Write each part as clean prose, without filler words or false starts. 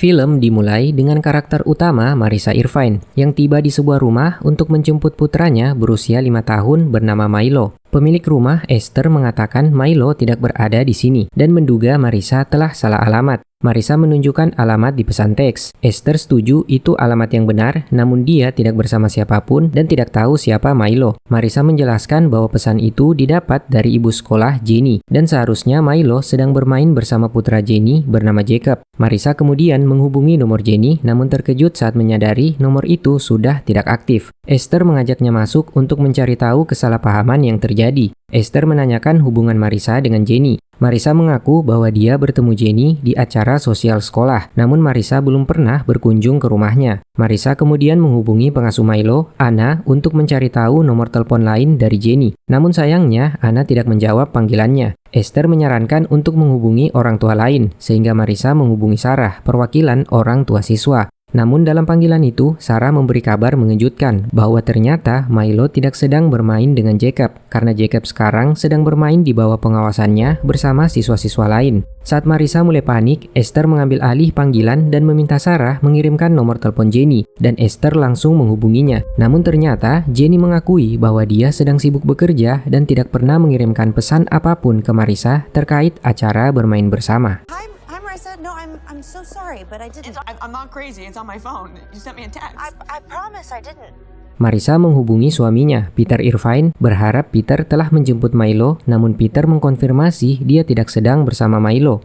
Film dimulai dengan karakter utama Marissa Irvine yang tiba di sebuah rumah untuk menjemput putranya berusia 5 tahun bernama Milo. Pemilik rumah, Esther, mengatakan Milo tidak berada di sini dan menduga Marissa telah salah alamat. Marissa menunjukkan alamat di pesan teks. Esther setuju itu alamat yang benar, namun dia tidak bersama siapapun dan tidak tahu siapa Milo. Marissa menjelaskan bahwa pesan itu didapat dari ibu sekolah Jenny dan seharusnya Milo sedang bermain bersama putra Jenny bernama Jacob. Marissa kemudian menghubungi nomor Jenny namun terkejut saat menyadari nomor itu sudah tidak aktif. Esther mengajaknya masuk untuk mencari tahu kesalahpahaman yang terjadi. Esther menanyakan hubungan Marissa dengan Jenny. Marissa mengaku bahwa dia bertemu Jenny di acara sosial sekolah, namun Marissa belum pernah berkunjung ke rumahnya. Marissa kemudian menghubungi pengasuh Milo, Anna, untuk mencari tahu nomor telepon lain dari Jenny. Namun sayangnya, Anna tidak menjawab panggilannya. Esther menyarankan untuk menghubungi orang tua lain, sehingga Marissa menghubungi Sarah, perwakilan orang tua siswa. Namun dalam panggilan itu, Sarah memberi kabar mengejutkan bahwa ternyata Milo tidak sedang bermain dengan Jacob, karena Jacob sekarang sedang bermain di bawah pengawasannya bersama siswa-siswa lain. Saat Marissa mulai panik, Esther mengambil alih panggilan dan meminta Sarah mengirimkan nomor telepon Jenny, dan Esther langsung menghubunginya. Namun ternyata Jenny mengakui bahwa dia sedang sibuk bekerja dan tidak pernah mengirimkan pesan apapun ke Marissa terkait acara bermain bersama. No, I'm so sorry, but I didn't. I'm not crazy. It's on my phone. You sent me a text. I promise I didn't. Marissa menghubungi suaminya, Peter Irvine, berharap Peter telah menjemput Milo, namun Peter mengkonfirmasi dia tidak sedang bersama Milo.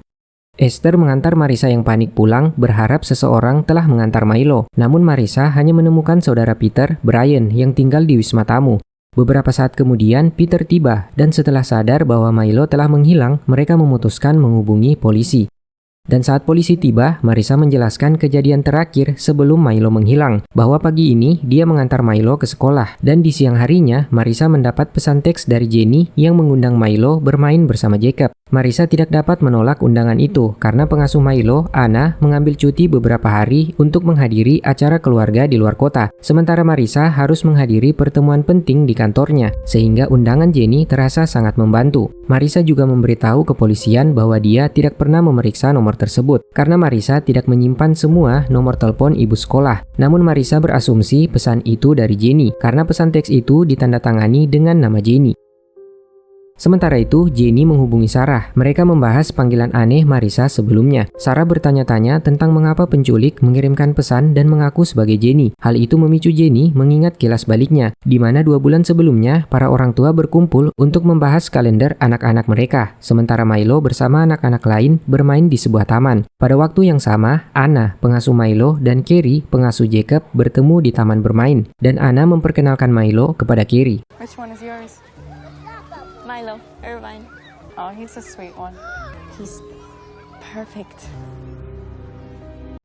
Esther mengantar Marissa yang panik pulang, berharap seseorang telah mengantar Milo. Namun Marissa hanya menemukan saudara Peter, Brian, yang tinggal di wisma tamu. Beberapa saat kemudian, Peter tiba, dan setelah sadar bahwa Milo telah menghilang, mereka memutuskan menghubungi polisi. Dan saat polisi tiba, Marissa menjelaskan kejadian terakhir sebelum Milo menghilang, bahwa pagi ini dia mengantar Milo ke sekolah, dan di siang harinya Marissa mendapat pesan teks dari Jenny yang mengundang Milo bermain bersama Jacob. Marissa tidak dapat menolak undangan itu karena pengasuh Milo, Anna, mengambil cuti beberapa hari untuk menghadiri acara keluarga di luar kota. Sementara Marissa harus menghadiri pertemuan penting di kantornya, sehingga undangan Jenny terasa sangat membantu. Marissa juga memberitahu kepolisian bahwa dia tidak pernah memeriksa nomor tersebut karena Marissa tidak menyimpan semua nomor telepon ibu sekolah. Namun Marissa berasumsi pesan itu dari Jenny karena pesan teks itu ditandatangani dengan nama Jenny. Sementara itu, Jenny menghubungi Sarah. Mereka membahas panggilan aneh Marissa sebelumnya. Sarah bertanya-tanya tentang mengapa penculik mengirimkan pesan dan mengaku sebagai Jenny. Hal itu memicu Jenny mengingat kilas baliknya, di mana 2 bulan sebelumnya para orang tua berkumpul untuk membahas kalender anak-anak mereka, sementara Milo bersama anak-anak lain bermain di sebuah taman. Pada waktu yang sama, Anna, pengasuh Milo, dan Carrie, pengasuh Jacob, bertemu di taman bermain, dan Anna memperkenalkan Milo kepada Carrie. Which one is yours? Milo, Irvine. Oh, he's a sweet one. He's perfect.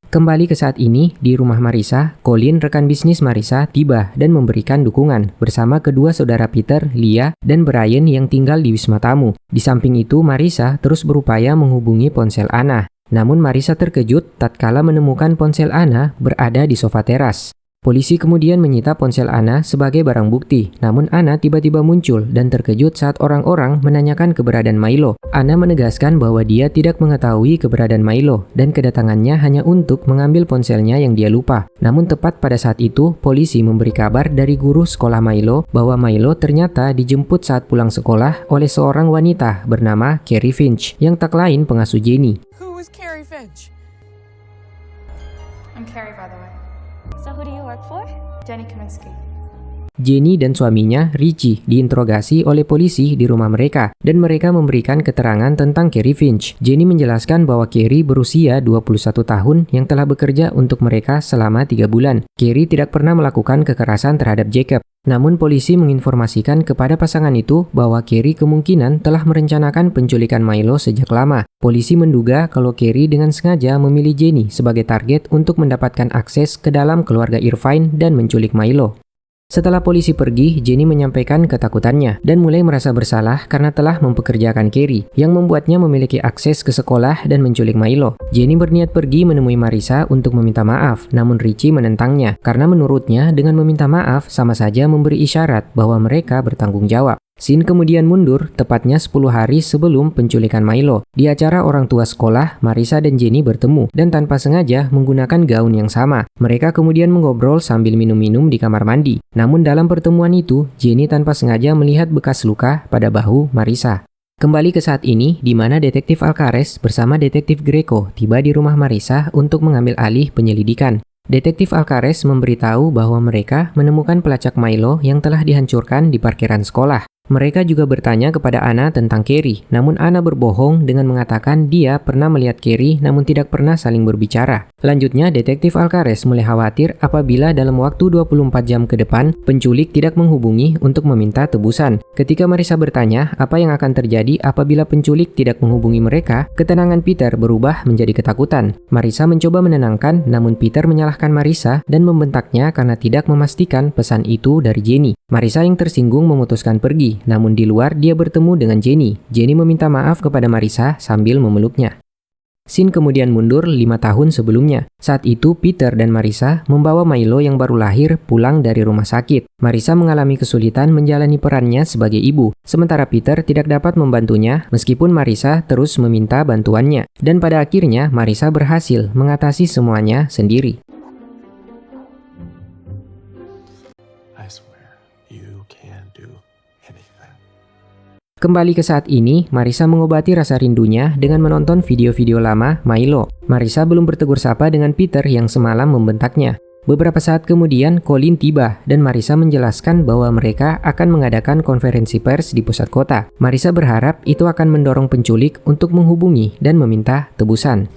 Kembali ke saat ini, di rumah Marissa, Colin, rekan bisnis Marissa, tiba dan memberikan dukungan bersama kedua saudara Peter, Leah, dan Brian yang tinggal di wisma tamu. Di samping itu, Marissa terus berupaya menghubungi ponsel Anna. Namun Marissa terkejut tatkala menemukan ponsel Anna berada di sofa teras. Polisi kemudian menyita ponsel Anna sebagai barang bukti, namun Anna tiba-tiba muncul dan terkejut saat orang-orang menanyakan keberadaan Milo. Anna menegaskan bahwa dia tidak mengetahui keberadaan Milo dan kedatangannya hanya untuk mengambil ponselnya yang dia lupa. Namun tepat pada saat itu, polisi memberi kabar dari guru sekolah Milo bahwa Milo ternyata dijemput saat pulang sekolah oleh seorang wanita bernama Carrie Finch yang tak lain pengasuh Jenny. Who is Carrie Finch? I'm Carrie, by the way. So who do you work for? Jenny Kaminsky. Jenny dan suaminya, Richie, diinterogasi oleh polisi di rumah mereka dan mereka memberikan keterangan tentang Carrie Finch. Jenny menjelaskan bahwa Carrie berusia 21 tahun yang telah bekerja untuk mereka selama 3 bulan. Carrie tidak pernah melakukan kekerasan terhadap Jacob. Namun polisi menginformasikan kepada pasangan itu bahwa Carrie kemungkinan telah merencanakan penculikan Milo sejak lama. Polisi menduga kalau Carrie dengan sengaja memilih Jenny sebagai target untuk mendapatkan akses ke dalam keluarga Irvine dan menculik Milo. Setelah polisi pergi, Jenny menyampaikan ketakutannya dan mulai merasa bersalah karena telah mempekerjakan Carrie, yang membuatnya memiliki akses ke sekolah dan menculik Milo. Jenny berniat pergi menemui Marissa untuk meminta maaf, namun Richie menentangnya karena menurutnya dengan meminta maaf sama saja memberi isyarat bahwa mereka bertanggung jawab. Scene kemudian mundur, tepatnya 10 hari sebelum penculikan Milo. Di acara orang tua sekolah, Marissa dan Jenny bertemu dan tanpa sengaja menggunakan gaun yang sama. Mereka kemudian mengobrol sambil minum-minum di kamar mandi. Namun dalam pertemuan itu, Jenny tanpa sengaja melihat bekas luka pada bahu Marissa. Kembali ke saat ini, di mana Detektif Alcares bersama Detektif Greco tiba di rumah Marissa untuk mengambil alih penyelidikan. Detektif Alcares memberitahu bahwa mereka menemukan pelacak Milo yang telah dihancurkan di parkiran sekolah. Mereka juga bertanya kepada Anna tentang Carrie, namun Anna berbohong dengan mengatakan dia pernah melihat Carrie namun tidak pernah saling berbicara. Lanjutnya, Detektif Alcares mulai khawatir apabila dalam waktu 24 jam ke depan, penculik tidak menghubungi untuk meminta tebusan. Ketika Marissa bertanya apa yang akan terjadi apabila penculik tidak menghubungi mereka, ketenangan Peter berubah menjadi ketakutan. Marissa mencoba menenangkan, namun Peter menyalahkan Marissa dan membentaknya karena tidak memastikan pesan itu dari Jenny. Marissa yang tersinggung memutuskan pergi, namun di luar dia bertemu dengan Jenny. Jenny meminta maaf kepada Marissa sambil memeluknya. Scene kemudian mundur 5 tahun sebelumnya. Saat itu Peter dan Marissa membawa Milo yang baru lahir pulang dari rumah sakit. Marissa mengalami kesulitan menjalani perannya sebagai ibu, sementara Peter tidak dapat membantunya meskipun Marissa terus meminta bantuannya. Dan pada akhirnya Marissa berhasil mengatasi semuanya sendiri. I swear, you can do anything. Kembali ke saat ini, Marissa mengobati rasa rindunya dengan menonton video-video lama Milo. Marissa belum bertegur sapa dengan Peter yang semalam membentaknya. Beberapa saat kemudian, Colin tiba dan Marissa menjelaskan bahwa mereka akan mengadakan konferensi pers di pusat kota. Marissa berharap itu akan mendorong penculik untuk menghubungi dan meminta tebusan.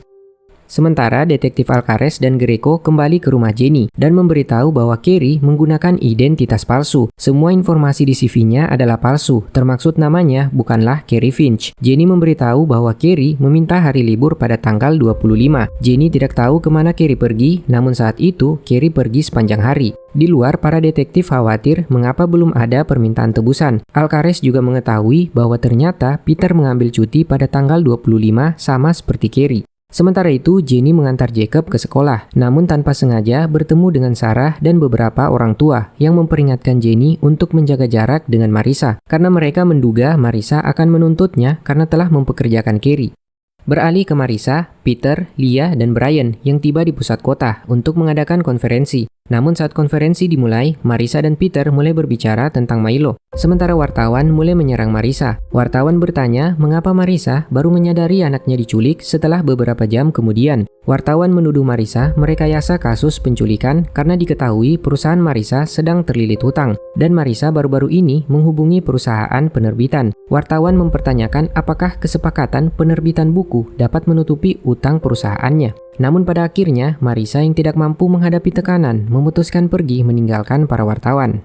Sementara Detektif Alcares dan Greco kembali ke rumah Jenny dan memberitahu bahwa Carrie menggunakan identitas palsu. Semua informasi di CV-nya adalah palsu, termaksud namanya bukanlah Carrie Finch. Jenny memberitahu bahwa Carrie meminta hari libur pada tanggal 25. Jenny tidak tahu kemana Carrie pergi, namun saat itu Carrie pergi sepanjang hari. Di luar, para detektif khawatir mengapa belum ada permintaan tebusan. Alcares juga mengetahui bahwa ternyata Peter mengambil cuti pada tanggal 25 sama seperti Carrie. Sementara itu, Jenny mengantar Jacob ke sekolah, namun tanpa sengaja bertemu dengan Sarah dan beberapa orang tua yang memperingatkan Jenny untuk menjaga jarak dengan Marissa, karena mereka menduga Marissa akan menuntutnya karena telah mempekerjakan Carrie. Beralih ke Marissa, Peter, Leah, dan Brian yang tiba di pusat kota untuk mengadakan konferensi. Namun saat konferensi dimulai, Marissa dan Peter mulai berbicara tentang Milo. Sementara wartawan mulai menyerang Marissa. Wartawan bertanya mengapa Marissa baru menyadari anaknya diculik setelah beberapa jam kemudian. Wartawan menuduh Marissa merekayasa kasus penculikan karena diketahui perusahaan Marissa sedang terlilit hutang. Dan Marissa baru-baru ini menghubungi perusahaan penerbitan. Wartawan mempertanyakan apakah kesepakatan penerbitan buku dapat menutupi utang perusahaannya. Namun pada akhirnya, Marissa yang tidak mampu menghadapi tekanan memutuskan pergi meninggalkan para wartawan.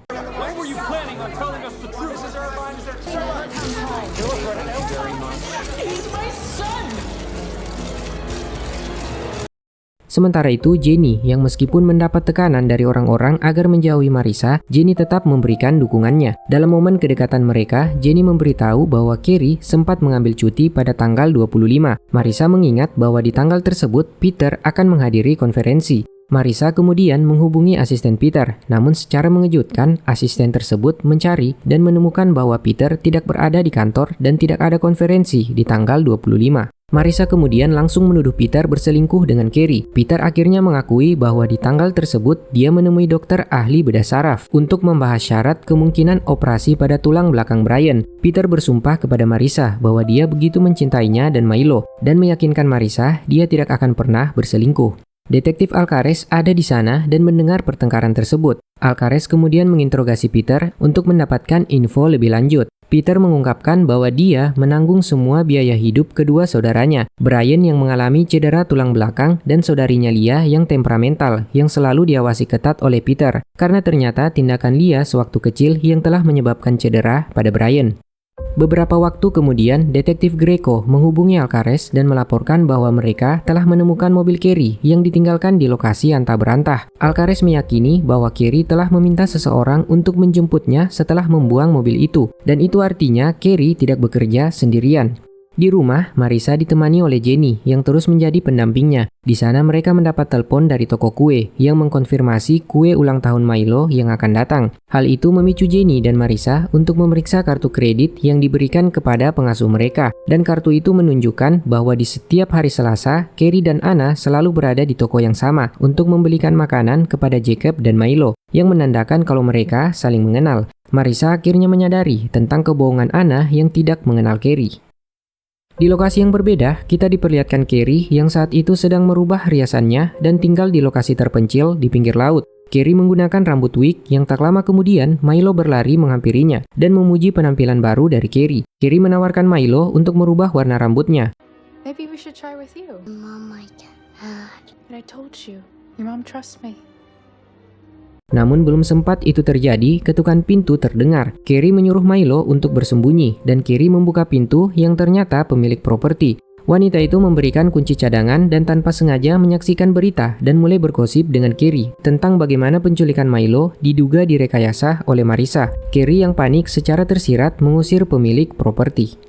Sementara itu, Jenny yang meskipun mendapat tekanan dari orang-orang agar menjauhi Marissa, Jenny tetap memberikan dukungannya. Dalam momen kedekatan mereka, Jenny memberitahu bahwa Carrie sempat mengambil cuti pada tanggal 25. Marissa mengingat bahwa di tanggal tersebut Peter akan menghadiri konferensi. Marissa kemudian menghubungi asisten Peter, namun secara mengejutkan, asisten tersebut mencari dan menemukan bahwa Peter tidak berada di kantor dan tidak ada konferensi di tanggal 25. Marissa kemudian langsung menuduh Peter berselingkuh dengan Carrie. Peter akhirnya mengakui bahwa di tanggal tersebut dia menemui dokter ahli bedah saraf untuk membahas syarat kemungkinan operasi pada tulang belakang Brian. Peter bersumpah kepada Marissa bahwa dia begitu mencintainya dan Milo, dan meyakinkan Marissa dia tidak akan pernah berselingkuh. Detektif Alcares ada di sana dan mendengar pertengkaran tersebut. Alcares kemudian menginterogasi Peter untuk mendapatkan info lebih lanjut. Peter mengungkapkan bahwa dia menanggung semua biaya hidup kedua saudaranya, Brian yang mengalami cedera tulang belakang dan saudarinya Leah yang temperamental yang selalu diawasi ketat oleh Peter karena ternyata tindakan Leah sewaktu kecil yang telah menyebabkan cedera pada Brian. Beberapa waktu kemudian, Detektif Greco menghubungi Alcares dan melaporkan bahwa mereka telah menemukan mobil Carrie yang ditinggalkan di lokasi antah berantah. Alcares meyakini bahwa Carrie telah meminta seseorang untuk menjemputnya setelah membuang mobil itu, dan itu artinya Carrie tidak bekerja sendirian. Di rumah, Marissa ditemani oleh Jenny yang terus menjadi pendampingnya. Di sana mereka mendapat telepon dari toko kue yang mengkonfirmasi kue ulang tahun Milo yang akan datang. Hal itu memicu Jenny dan Marissa untuk memeriksa kartu kredit yang diberikan kepada pengasuh mereka. Dan kartu itu menunjukkan bahwa di setiap hari Selasa, Carrie dan Anna selalu berada di toko yang sama untuk membelikan makanan kepada Jacob dan Milo, yang menandakan kalau mereka saling mengenal. Marissa akhirnya menyadari tentang kebohongan Anna yang tidak mengenal Carrie. Di lokasi yang berbeda, kita diperlihatkan Carrie yang saat itu sedang merubah riasannya dan tinggal di lokasi terpencil di pinggir laut. Carrie menggunakan rambut wig yang tak lama kemudian Milo berlari menghampirinya dan memuji penampilan baru dari Carrie. Carrie menawarkan Milo untuk merubah warna rambutnya. Maybe we should try with you. Mom, my dad. But I told you. Your mom trusts me. Namun belum sempat itu terjadi, ketukan pintu terdengar. Carrie menyuruh Milo untuk bersembunyi dan Carrie membuka pintu yang ternyata pemilik properti. Wanita itu memberikan kunci cadangan dan tanpa sengaja menyaksikan berita dan mulai bergosip dengan Carrie tentang bagaimana penculikan Milo diduga direkayasa oleh Marissa. Carrie yang panik secara tersirat mengusir pemilik properti.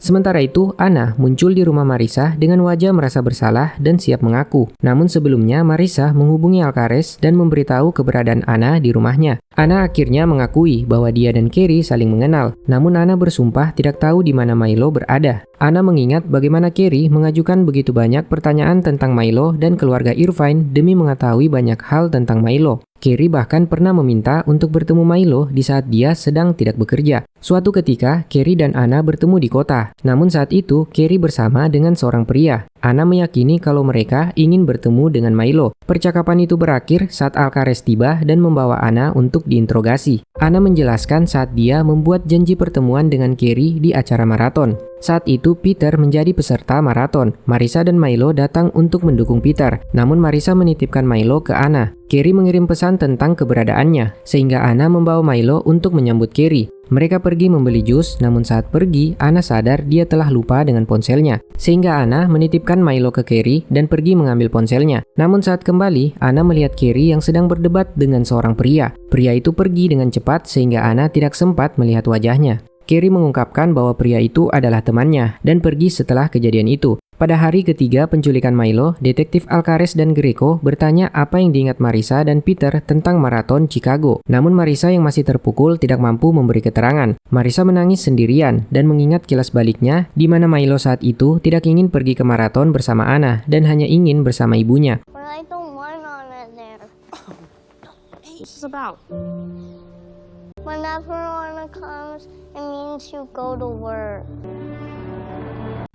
Sementara itu, Anna muncul di rumah Marissa dengan wajah merasa bersalah dan siap mengaku. Namun sebelumnya, Marissa menghubungi Alcares dan memberitahu keberadaan Anna di rumahnya. Anna akhirnya mengakui bahwa dia dan Carrie saling mengenal. Namun Anna bersumpah tidak tahu di mana Milo berada. Anna mengingat bagaimana Carrie mengajukan begitu banyak pertanyaan tentang Milo dan keluarga Irvine demi mengetahui banyak hal tentang Milo. Carrie bahkan pernah meminta untuk bertemu Milo di saat dia sedang tidak bekerja. Suatu ketika, Carrie dan Anna bertemu di kota. Namun saat itu, Carrie bersama dengan seorang pria. Anna meyakini kalau mereka ingin bertemu dengan Milo. Percakapan itu berakhir saat Alcares tiba dan membawa Anna untuk diinterogasi. Anna menjelaskan saat dia membuat janji pertemuan dengan Carrie di acara maraton. Saat itu Peter menjadi peserta maraton. Marissa dan Milo datang untuk mendukung Peter. Namun Marissa menitipkan Milo ke Anna. Carrie mengirim pesan tentang keberadaannya, sehingga Anna membawa Milo untuk menyambut Carrie. Mereka pergi membeli jus, namun saat pergi, Anna sadar dia telah lupa dengan ponselnya. Sehingga Anna menitipkan Milo ke Carrie dan pergi mengambil ponselnya. Namun saat kembali, Anna melihat Carrie yang sedang berdebat dengan seorang pria. Pria itu pergi dengan cepat sehingga Anna tidak sempat melihat wajahnya. Carrie mengungkapkan bahwa pria itu adalah temannya dan pergi setelah kejadian itu. Pada hari ketiga penculikan Milo, detektif Alcares dan Greco bertanya apa yang diingat Marissa dan Peter tentang maraton Chicago. Namun Marissa yang masih terpukul tidak mampu memberi keterangan. Marissa menangis sendirian dan mengingat kilas baliknya di mana Milo saat itu tidak ingin pergi ke maraton bersama Anna dan hanya ingin bersama ibunya. But I don't want Anna there. What's this about? Whenever Anna comes, it means you go to work.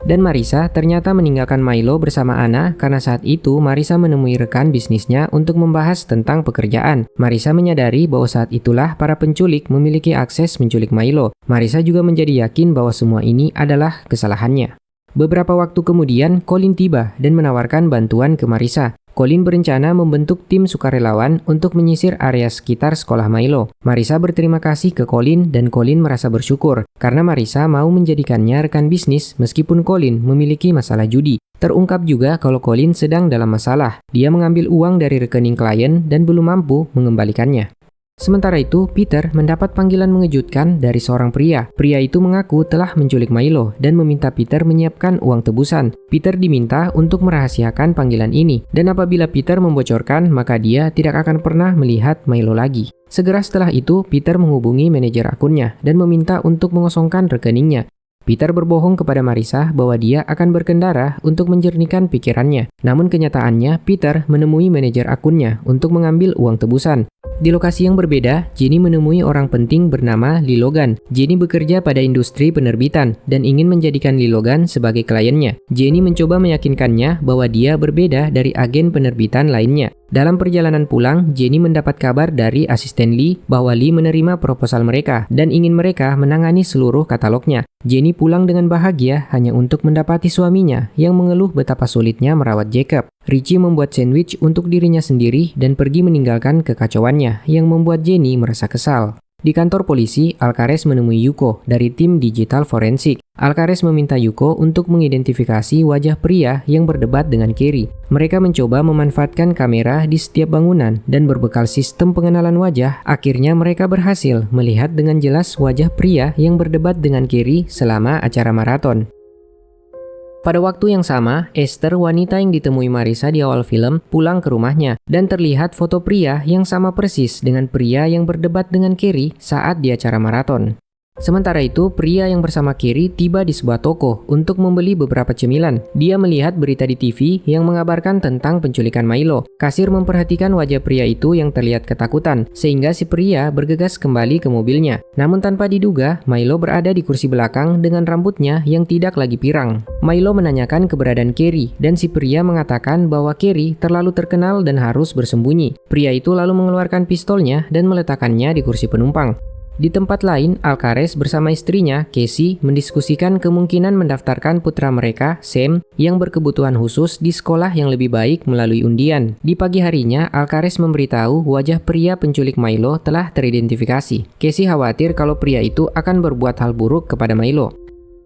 Dan Marissa ternyata meninggalkan Milo bersama Anna karena saat itu Marissa menemui rekan bisnisnya untuk membahas tentang pekerjaan. Marissa menyadari bahwa saat itulah para penculik memiliki akses menculik Milo. Marissa juga menjadi yakin bahwa semua ini adalah kesalahannya. Beberapa waktu kemudian, Colin tiba dan menawarkan bantuan ke Marissa. Colin berencana membentuk tim sukarelawan untuk menyisir area sekitar sekolah Milo. Marissa berterima kasih ke Colin dan Colin merasa bersyukur karena Marissa mau menjadikannya rekan bisnis meskipun Colin memiliki masalah judi. Terungkap juga kalau Colin sedang dalam masalah. Dia mengambil uang dari rekening klien dan belum mampu mengembalikannya. Sementara itu, Peter mendapat panggilan mengejutkan dari seorang pria. Pria itu mengaku telah menculik Milo dan meminta Peter menyiapkan uang tebusan. Peter diminta untuk merahasiakan panggilan ini, dan apabila Peter membocorkan, maka dia tidak akan pernah melihat Milo lagi. Segera setelah itu, Peter menghubungi manajer akunnya dan meminta untuk mengosongkan rekeningnya. Peter berbohong kepada Marissa bahwa dia akan berkendara untuk menjernihkan pikirannya. Namun kenyataannya, Peter menemui manajer akunnya untuk mengambil uang tebusan. Di lokasi yang berbeda, Jenny menemui orang penting bernama Lee Logan. Jenny bekerja pada industri penerbitan dan ingin menjadikan Lee Logan sebagai kliennya. Jenny mencoba meyakinkannya bahwa dia berbeda dari agen penerbitan lainnya. Dalam perjalanan pulang, Jenny mendapat kabar dari asisten Lee bahwa Lee menerima proposal mereka dan ingin mereka menangani seluruh katalognya. Jenny pulang dengan bahagia hanya untuk mendapati suaminya yang mengeluh betapa sulitnya merawat Jacob. Richie membuat sandwich untuk dirinya sendiri dan pergi meninggalkan kekacauannya yang membuat Jenny merasa kesal. Di kantor polisi, Alcares menemui Yuko dari tim digital forensik. Alcares meminta Yuko untuk mengidentifikasi wajah pria yang berdebat dengan Carrie. Mereka mencoba memanfaatkan kamera di setiap bangunan dan berbekal sistem pengenalan wajah, akhirnya mereka berhasil melihat dengan jelas wajah pria yang berdebat dengan Carrie selama acara maraton. Pada waktu yang sama, Esther, wanita yang ditemui Marissa di awal film, pulang ke rumahnya dan terlihat foto pria yang sama persis dengan pria yang berdebat dengan Carrie saat di acara maraton. Sementara itu, pria yang bersama Carrie tiba di sebuah toko untuk membeli beberapa cemilan. Dia melihat berita di TV yang mengabarkan tentang penculikan Milo. Kasir memperhatikan wajah pria itu yang terlihat ketakutan, sehingga si pria bergegas kembali ke mobilnya. Namun tanpa diduga, Milo berada di kursi belakang dengan rambutnya yang tidak lagi pirang. Milo menanyakan keberadaan Carrie, dan si pria mengatakan bahwa Carrie terlalu terkenal dan harus bersembunyi. Pria itu lalu mengeluarkan pistolnya dan meletakkannya di kursi penumpang. Di tempat lain, Alcaraz bersama istrinya, Casey, mendiskusikan kemungkinan mendaftarkan putra mereka, Sam, yang berkebutuhan khusus di sekolah yang lebih baik melalui undian. Di pagi harinya, Alcaraz memberitahu wajah pria penculik Milo telah teridentifikasi. Casey khawatir kalau pria itu akan berbuat hal buruk kepada Milo.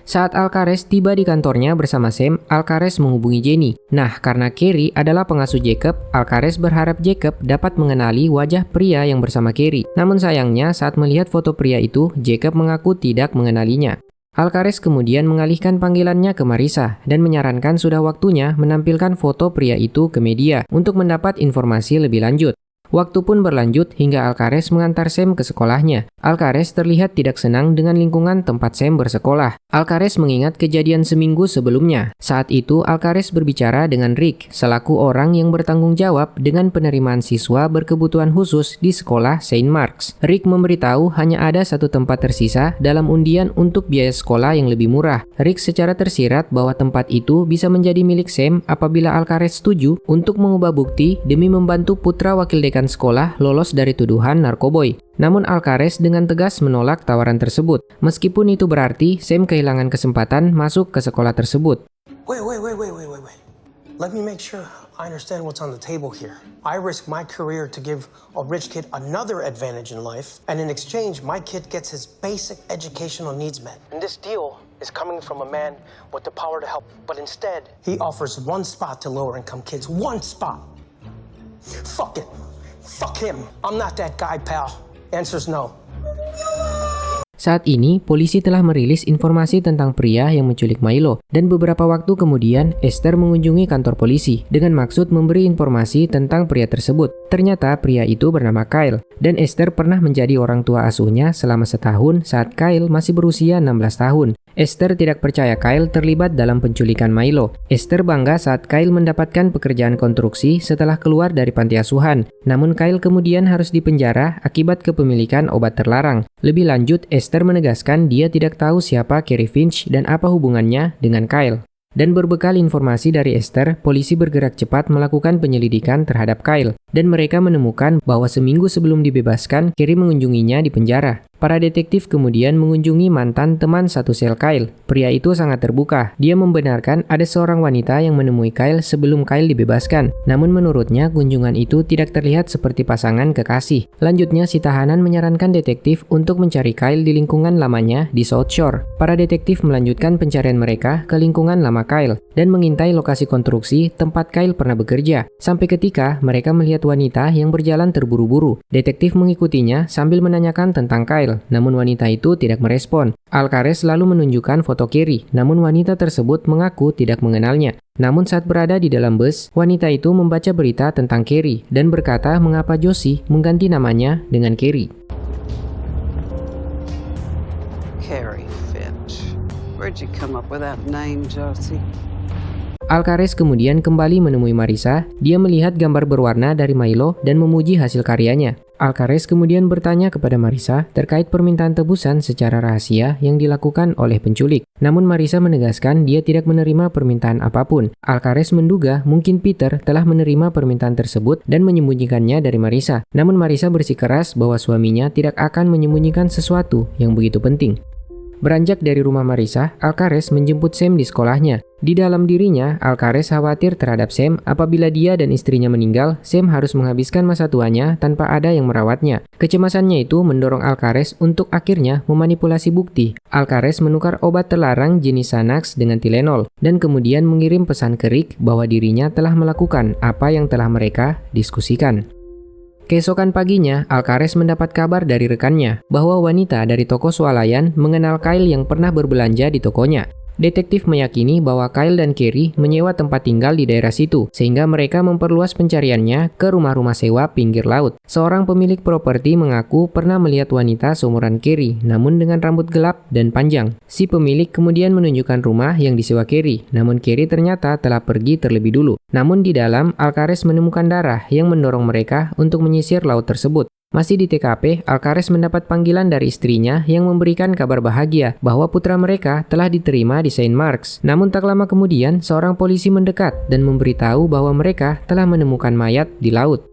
Saat Alcaraz tiba di kantornya bersama Sam, Alcaraz menghubungi Jenny. Nah, karena Carrie adalah pengasuh Jacob, Alcaraz berharap Jacob dapat mengenali wajah pria yang bersama Carrie. Namun sayangnya, saat melihat foto pria itu, Jacob mengaku tidak mengenalinya. Alcaraz kemudian mengalihkan panggilannya ke Marissa dan menyarankan sudah waktunya menampilkan foto pria itu ke media untuk mendapat informasi lebih lanjut. Waktu pun berlanjut hingga Alcaraz mengantar Sam ke sekolahnya. Alcaraz terlihat tidak senang dengan lingkungan tempat Sam bersekolah. Alcaraz mengingat kejadian seminggu sebelumnya. Saat itu Alcaraz berbicara dengan Rick selaku orang yang bertanggung jawab dengan penerimaan siswa berkebutuhan khusus di sekolah Saint Mark's. Rick memberitahu hanya ada satu tempat tersisa dalam undian untuk biaya sekolah yang lebih murah. Rick secara tersirat bahwa tempat itu bisa menjadi milik Sam apabila Alcaraz setuju untuk mengubah bukti demi membantu putra wakil dekan sekolah lolos dari tuduhan narkoboy. Namun Alcaraz dengan tegas menolak tawaran tersebut. Meskipun itu berarti Sam kehilangan kesempatan masuk ke sekolah tersebut. Wait. Let me make sure I understand what's on the table here. I risk my career to give a rich kid another advantage in life, and in exchange, my kid gets his basic educational needs met. And this deal is coming from a man with the power to help, but instead, he offers one spot to lower-income kids. One spot. Fuck it. Fuck him. I'm not that guy, pal. Answer's no. Saat ini, polisi telah merilis informasi tentang pria yang menculik Milo, dan beberapa waktu kemudian, Esther mengunjungi kantor polisi dengan maksud memberi informasi tentang pria tersebut. Ternyata pria itu bernama Kyle, dan Esther pernah menjadi orang tua asuhnya selama setahun saat Kyle masih berusia 16 tahun. Esther tidak percaya Kyle terlibat dalam penculikan Milo. Esther bangga saat Kyle mendapatkan pekerjaan konstruksi setelah keluar dari panti asuhan. Namun Kyle kemudian harus dipenjara akibat kepemilikan obat terlarang. Lebih lanjut, Esther menegaskan dia tidak tahu siapa Carrie Finch dan apa hubungannya dengan Kyle. Dan berbekal informasi dari Esther, polisi bergerak cepat melakukan penyelidikan terhadap Kyle. Dan mereka menemukan bahwa seminggu sebelum dibebaskan, Carrie mengunjunginya di penjara. Para detektif kemudian mengunjungi mantan teman satu sel Kyle. Pria itu sangat terbuka. Dia membenarkan ada seorang wanita yang menemui Kyle sebelum Kyle dibebaskan. Namun menurutnya kunjungan itu tidak terlihat seperti pasangan kekasih. Lanjutnya si tahanan menyarankan detektif untuk mencari Kyle di lingkungan lamanya di South Shore. Para detektif melanjutkan pencarian mereka ke lingkungan lama Kyle dan mengintai lokasi konstruksi tempat Kyle pernah bekerja. Sampai ketika mereka melihat wanita yang berjalan terburu-buru. Detektif mengikutinya sambil menanyakan tentang Kyle. Namun wanita itu tidak merespon. Alcaraz lalu menunjukkan foto Carrie, namun wanita tersebut mengaku tidak mengenalnya. Namun saat berada di dalam bus, wanita itu membaca berita tentang Carrie dan berkata mengapa Josie mengganti namanya dengan Carrie. Carrie Finch. Where'd you come up with that name, Josie? Alcaraz kemudian kembali menemui Marissa. Dia melihat gambar berwarna dari Milo dan memuji hasil karyanya. Alcaraz kemudian bertanya kepada Marissa terkait permintaan tebusan secara rahasia yang dilakukan oleh penculik. Namun Marissa menegaskan dia tidak menerima permintaan apapun. Alcaraz menduga mungkin Peter telah menerima permintaan tersebut dan menyembunyikannya dari Marissa. Namun Marissa bersikeras bahwa suaminya tidak akan menyembunyikan sesuatu yang begitu penting. Beranjak dari rumah Marissa, Alcaraz menjemput Sam di sekolahnya. Di dalam dirinya, Alcaraz khawatir terhadap Sam apabila dia dan istrinya meninggal, Sam harus menghabiskan masa tuanya tanpa ada yang merawatnya. Kecemasannya itu mendorong Alcaraz untuk akhirnya memanipulasi bukti. Alcaraz menukar obat terlarang jenis Xanax dengan Tylenol dan kemudian mengirim pesan ke Rick bahwa dirinya telah melakukan apa yang telah mereka diskusikan. Keesokan paginya, Alcaraz mendapat kabar dari rekannya bahwa wanita dari toko swalayan mengenal Kyle yang pernah berbelanja di tokonya. Detektif meyakini bahwa Kyle dan Carrie menyewa tempat tinggal di daerah situ, sehingga mereka memperluas pencariannya ke rumah-rumah sewa pinggir laut. Seorang pemilik properti mengaku pernah melihat wanita seumuran Carrie, namun dengan rambut gelap dan panjang. Si pemilik kemudian menunjukkan rumah yang disewa Carrie, namun Carrie ternyata telah pergi terlebih dulu. Namun di dalam, Alcares menemukan darah yang mendorong mereka untuk menyisir laut tersebut. Masih di TKP, Alcares mendapat panggilan dari istrinya yang memberikan kabar bahagia bahwa putra mereka telah diterima di Saint Mark's. Namun tak lama kemudian, seorang polisi mendekat dan memberitahu bahwa mereka telah menemukan mayat di laut.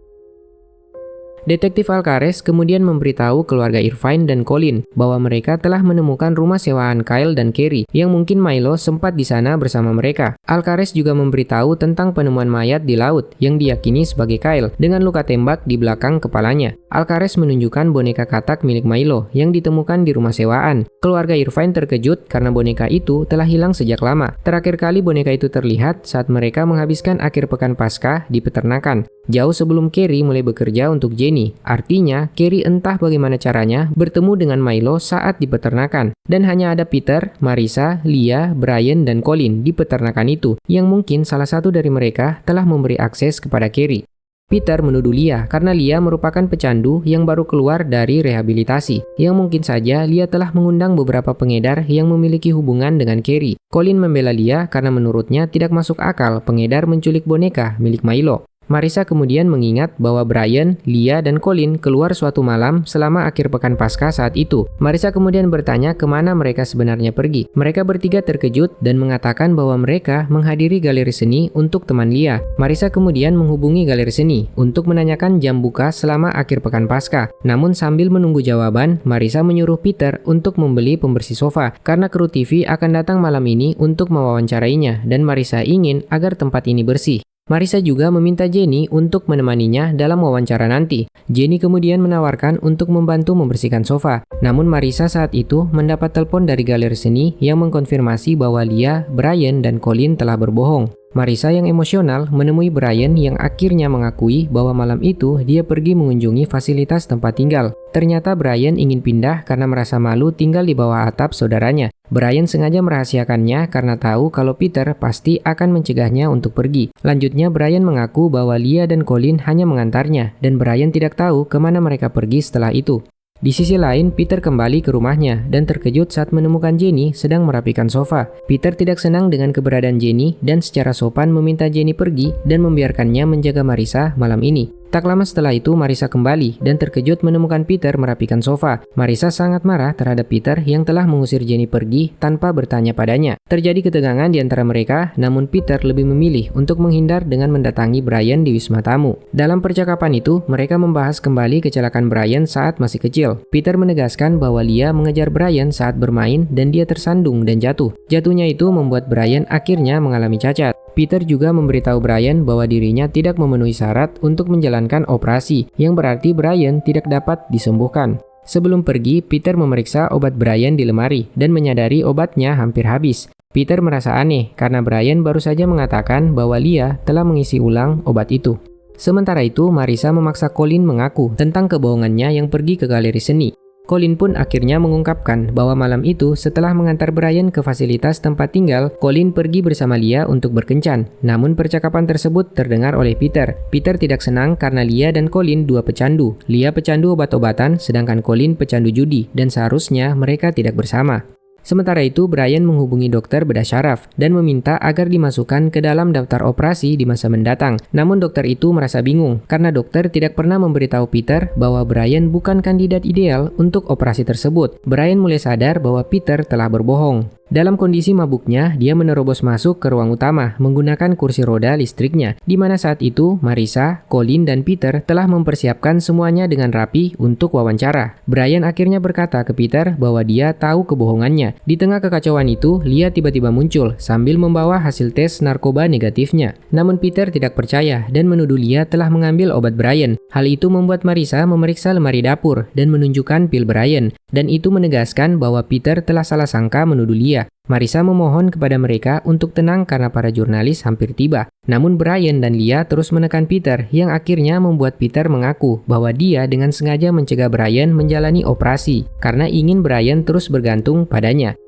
Detektif Alcares kemudian memberitahu keluarga Irvine dan Colin bahwa mereka telah menemukan rumah sewaan Kyle dan Carrie yang mungkin Milo sempat di sana bersama mereka. Alcares juga memberitahu tentang penemuan mayat di laut yang diyakini sebagai Kyle dengan luka tembak di belakang kepalanya. Alcares menunjukkan boneka katak milik Milo yang ditemukan di rumah sewaan. Keluarga Irvine terkejut karena boneka itu telah hilang sejak lama. Terakhir kali boneka itu terlihat saat mereka menghabiskan akhir pekan Paskah di peternakan, jauh sebelum Carrie mulai bekerja untuk Jenny. Artinya, Carrie entah bagaimana caranya bertemu dengan Milo saat di peternakan. Dan hanya ada Peter, Marissa, Leah, Brian, dan Colin di peternakan itu, yang mungkin salah satu dari mereka telah memberi akses kepada Carrie. Peter menuduh Leah karena Leah merupakan pecandu yang baru keluar dari rehabilitasi, yang mungkin saja Leah telah mengundang beberapa pengedar yang memiliki hubungan dengan Carrie. Colin membela Leah karena menurutnya tidak masuk akal pengedar menculik boneka milik Milo. Marissa kemudian mengingat bahwa Brian, Leah, dan Colin keluar suatu malam selama akhir pekan Paskah saat itu. Marissa kemudian bertanya kemana mereka sebenarnya pergi. Mereka bertiga terkejut dan mengatakan bahwa mereka menghadiri galeri seni untuk teman Leah. Marissa kemudian menghubungi galeri seni untuk menanyakan jam buka selama akhir pekan Paskah. Namun sambil menunggu jawaban, Marissa menyuruh Peter untuk membeli pembersih sofa karena kru TV akan datang malam ini untuk mewawancarainya dan Marissa ingin agar tempat ini bersih. Marissa juga meminta Jenny untuk menemaninya dalam wawancara nanti. Jenny kemudian menawarkan untuk membantu membersihkan sofa. Namun Marissa saat itu mendapat telepon dari galeri seni yang mengkonfirmasi bahwa Leah, Brian, dan Colin telah berbohong. Marissa yang emosional menemui Brian yang akhirnya mengakui bahwa malam itu dia pergi mengunjungi fasilitas tempat tinggal. Ternyata Brian ingin pindah karena merasa malu tinggal di bawah atap saudaranya. Brian sengaja merahasiakannya karena tahu kalau Peter pasti akan mencegahnya untuk pergi. Lanjutnya Brian mengaku bahwa Leah dan Colin hanya mengantarnya dan Brian tidak tahu kemana mereka pergi setelah itu. Di sisi lain, Peter kembali ke rumahnya dan terkejut saat menemukan Jenny sedang merapikan sofa. Peter tidak senang dengan keberadaan Jenny dan secara sopan meminta Jenny pergi dan membiarkannya menjaga Marissa malam ini. Tak lama setelah itu, Marissa kembali dan terkejut menemukan Peter merapikan sofa. Marissa sangat marah terhadap Peter yang telah mengusir Jenny pergi tanpa bertanya padanya. Terjadi ketegangan di antara mereka, namun Peter lebih memilih untuk menghindar dengan mendatangi Brian di wisma tamu. Dalam percakapan itu, mereka membahas kembali kecelakaan Brian saat masih kecil. Peter menegaskan bahwa Leah mengejar Brian saat bermain dan dia tersandung dan jatuh. Jatuhnya itu membuat Brian akhirnya mengalami cacat. Peter juga memberitahu Brian bahwa dirinya tidak memenuhi syarat untuk menjalankan operasi, yang berarti Brian tidak dapat disembuhkan. Sebelum pergi, Peter memeriksa obat Brian di lemari dan menyadari obatnya hampir habis. Peter merasa aneh karena Brian baru saja mengatakan bahwa Leah telah mengisi ulang obat itu. Sementara itu, Marissa memaksa Colin mengaku tentang kebohongannya yang pergi ke galeri seni. Colin pun akhirnya mengungkapkan bahwa malam itu setelah mengantar Brian ke fasilitas tempat tinggal, Colin pergi bersama Leah untuk berkencan. Namun percakapan tersebut terdengar oleh Peter. Peter tidak senang karena Leah dan Colin dua pecandu. Leah pecandu obat-obatan sedangkan Colin pecandu judi dan seharusnya mereka tidak bersama. Sementara itu, Brian menghubungi dokter bedah syaraf dan meminta agar dimasukkan ke dalam daftar operasi di masa mendatang. Namun dokter itu merasa bingung karena dokter tidak pernah memberitahu Peter bahwa Brian bukan kandidat ideal untuk operasi tersebut. Brian mulai sadar bahwa Peter telah berbohong. Dalam kondisi mabuknya, dia menerobos masuk ke ruang utama menggunakan kursi roda listriknya, di mana saat itu Marissa, Colin, dan Peter telah mempersiapkan semuanya dengan rapi untuk wawancara. Brian akhirnya berkata ke Peter bahwa dia tahu kebohongannya. Di tengah kekacauan itu, Leah tiba-tiba muncul sambil membawa hasil tes narkoba negatifnya. Namun Peter tidak percaya dan menuduh Leah telah mengambil obat Brian. Hal itu membuat Marissa memeriksa lemari dapur dan menunjukkan pil Brian, dan itu menegaskan bahwa Peter telah salah sangka menuduh Leah. Marissa memohon kepada mereka untuk tenang karena para jurnalis hampir tiba. Namun Brian dan Leah terus menekan Peter yang akhirnya membuat Peter mengaku bahwa dia dengan sengaja mencegah Brian menjalani operasi karena ingin Brian terus bergantung padanya.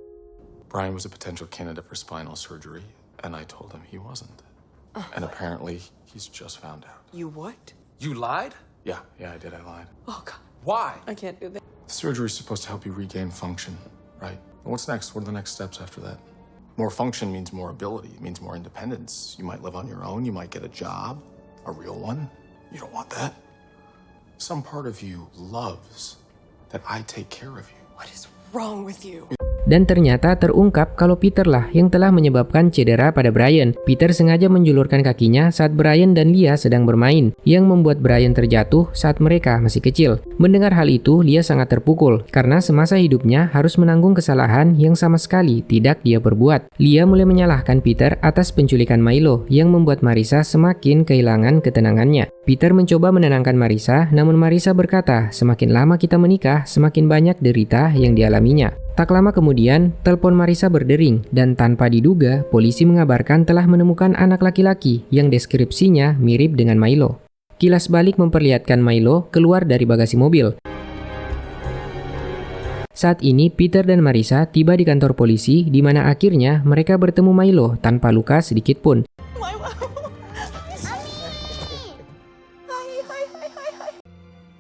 Brian was a potential candidate for spinal surgery, and I told him he wasn't. And apparently, he's just found out. You what? You lied? Yeah, I did. I lied. Oh, God. Why? I can't do that. The surgery's supposed to help you regain function, right? And what's next? What are the next steps after that? More function means more ability. It means more independence. You might live on your own. You might get a job, a real one. You don't want that. Some part of you loves that I take care of you. What is wrong with you? Dan ternyata terungkap kalau Peter lah yang telah menyebabkan cedera pada Brian. Peter sengaja menjulurkan kakinya saat Brian dan Leah sedang bermain, yang membuat Brian terjatuh saat mereka masih kecil. Mendengar hal itu, Leah sangat terpukul, karena semasa hidupnya harus menanggung kesalahan yang sama sekali tidak dia perbuat. Leah mulai menyalahkan Peter atas penculikan Milo, yang membuat Marissa semakin kehilangan ketenangannya. Peter mencoba menenangkan Marissa, namun Marissa berkata, semakin lama kita menikah, semakin banyak derita yang dialaminya. Tak lama kemudian, telepon Marissa berdering dan tanpa diduga, polisi mengabarkan telah menemukan anak laki-laki yang deskripsinya mirip dengan Milo. Kilas balik memperlihatkan Milo keluar dari bagasi mobil. Saat ini, Peter dan Marissa tiba di kantor polisi di mana akhirnya mereka bertemu Milo tanpa luka sedikit pun.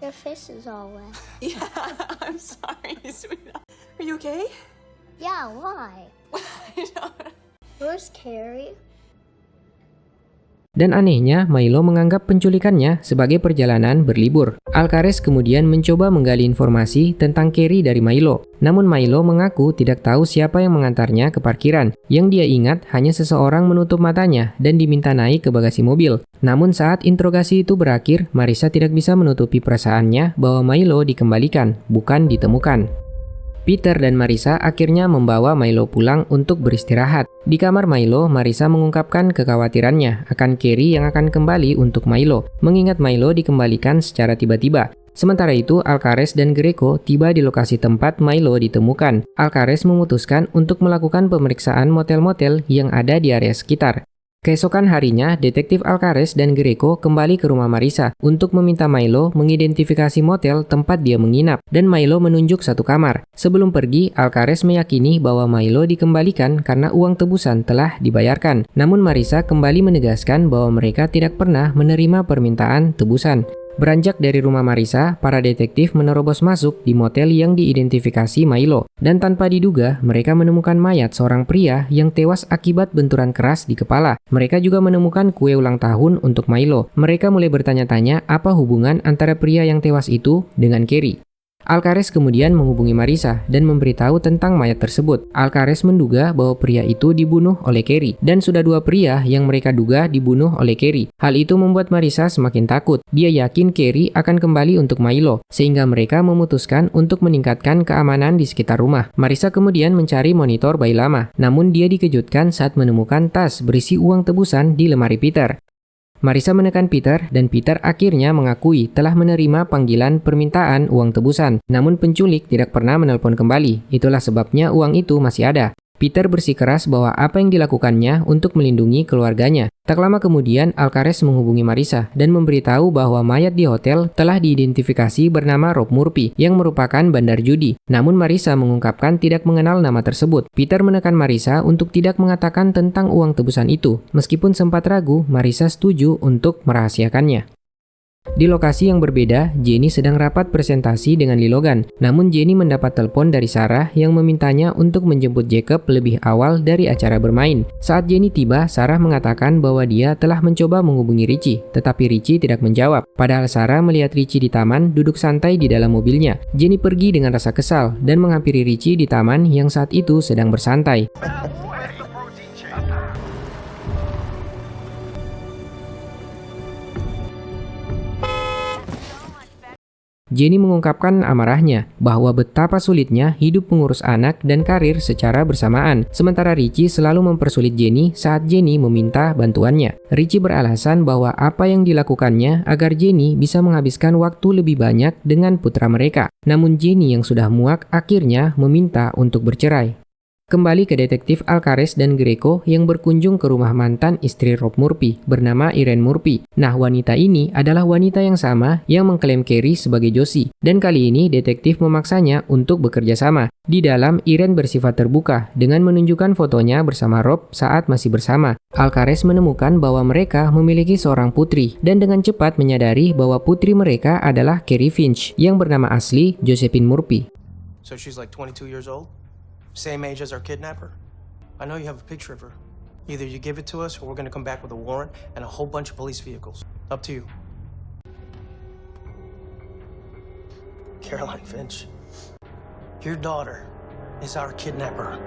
Your face is all wet. Yeah, I'm sorry, sweetheart. Are you okay? Yeah, why? I don't... Where's Carrie? Dan anehnya, Milo menganggap penculikannya sebagai perjalanan berlibur. Alcares kemudian mencoba menggali informasi tentang Carrie dari Milo. Namun Milo mengaku tidak tahu siapa yang mengantarnya ke parkiran. Yang dia ingat hanya seseorang menutup matanya dan diminta naik ke bagasi mobil. Namun saat interogasi itu berakhir, Marissa tidak bisa menutupi perasaannya bahwa Milo dikembalikan, bukan ditemukan. Peter dan Marissa akhirnya membawa Milo pulang untuk beristirahat. Di kamar Milo, Marissa mengungkapkan kekhawatirannya akan Carrie yang akan kembali untuk Milo, mengingat Milo dikembalikan secara tiba-tiba. Sementara itu, Alcares dan Greco tiba di lokasi tempat Milo ditemukan. Alcares memutuskan untuk melakukan pemeriksaan motel-motel yang ada di area sekitar. Keesokan harinya, detektif Alcares dan Greco kembali ke rumah Marissa untuk meminta Milo mengidentifikasi motel tempat dia menginap, dan Milo menunjuk satu kamar. Sebelum pergi, Alcares meyakini bahwa Milo dikembalikan karena uang tebusan telah dibayarkan. Namun Marissa kembali menegaskan bahwa mereka tidak pernah menerima permintaan tebusan. Beranjak dari rumah Marissa, para detektif menerobos masuk di motel yang diidentifikasi Milo. Dan tanpa diduga, mereka menemukan mayat seorang pria yang tewas akibat benturan keras di kepala. Mereka juga menemukan kue ulang tahun untuk Milo. Mereka mulai bertanya-tanya apa hubungan antara pria yang tewas itu dengan Carrie. Alcares kemudian menghubungi Marissa dan memberitahu tentang mayat tersebut. Alcares menduga bahwa pria itu dibunuh oleh Carrie, dan sudah dua pria yang mereka duga dibunuh oleh Carrie. Hal itu membuat Marissa semakin takut. Dia yakin Carrie akan kembali untuk Milo, sehingga mereka memutuskan untuk meningkatkan keamanan di sekitar rumah. Marissa kemudian mencari monitor bayi lama, namun dia dikejutkan saat menemukan tas berisi uang tebusan di lemari Peter. Marissa menekan Peter dan Peter akhirnya mengakui telah menerima panggilan permintaan uang tebusan. Namun penculik tidak pernah menelpon kembali. Itulah sebabnya uang itu masih ada. Peter bersikeras bahwa apa yang dilakukannya untuk melindungi keluarganya. Tak lama kemudian, Alcares menghubungi Marissa dan memberitahu bahwa mayat di hotel telah diidentifikasi bernama Rob Murphy yang merupakan bandar judi. Namun Marissa mengungkapkan tidak mengenal nama tersebut. Peter menekan Marissa untuk tidak mengatakan tentang uang tebusan itu. Meskipun sempat ragu, Marissa setuju untuk merahasiakannya. Di lokasi yang berbeda, Jenny sedang rapat presentasi dengan Logan. Namun Jenny mendapat telepon dari Sarah yang memintanya untuk menjemput Jacob lebih awal dari acara bermain. Saat Jenny tiba, Sarah mengatakan bahwa dia telah mencoba menghubungi Richie, tetapi Richie tidak menjawab. Padahal Sarah melihat Richie di taman duduk santai di dalam mobilnya. Jenny pergi dengan rasa kesal dan menghampiri Richie di taman yang saat itu sedang bersantai. Jenny mengungkapkan amarahnya bahwa betapa sulitnya hidup mengurus anak dan karir secara bersamaan. Sementara Richie selalu mempersulit Jenny saat Jenny meminta bantuannya. Richie beralasan bahwa apa yang dilakukannya agar Jenny bisa menghabiskan waktu lebih banyak dengan putra mereka. Namun Jenny yang sudah muak akhirnya meminta untuk bercerai. Kembali ke detektif Alcaraz dan Greco yang berkunjung ke rumah mantan istri Rob Murphy bernama Irene Murphy. Nah, wanita ini adalah wanita yang sama yang mengklaim Carrie sebagai Josie. Dan kali ini detektif memaksanya untuk bekerja sama. Di dalam, Irene bersifat terbuka dengan menunjukkan fotonya bersama Rob saat masih bersama. Alcaraz menemukan bahwa mereka memiliki seorang putri dan dengan cepat menyadari bahwa putri mereka adalah Carrie Finch yang bernama asli Josephine Murphy. So she's like 22 years old? Same age as our kidnapper? I know you have a picture of her. Either you give it to us or we're gonna come back with a warrant and a whole bunch of police vehicles. Up to you. Caroline Finch, your daughter is our kidnapper.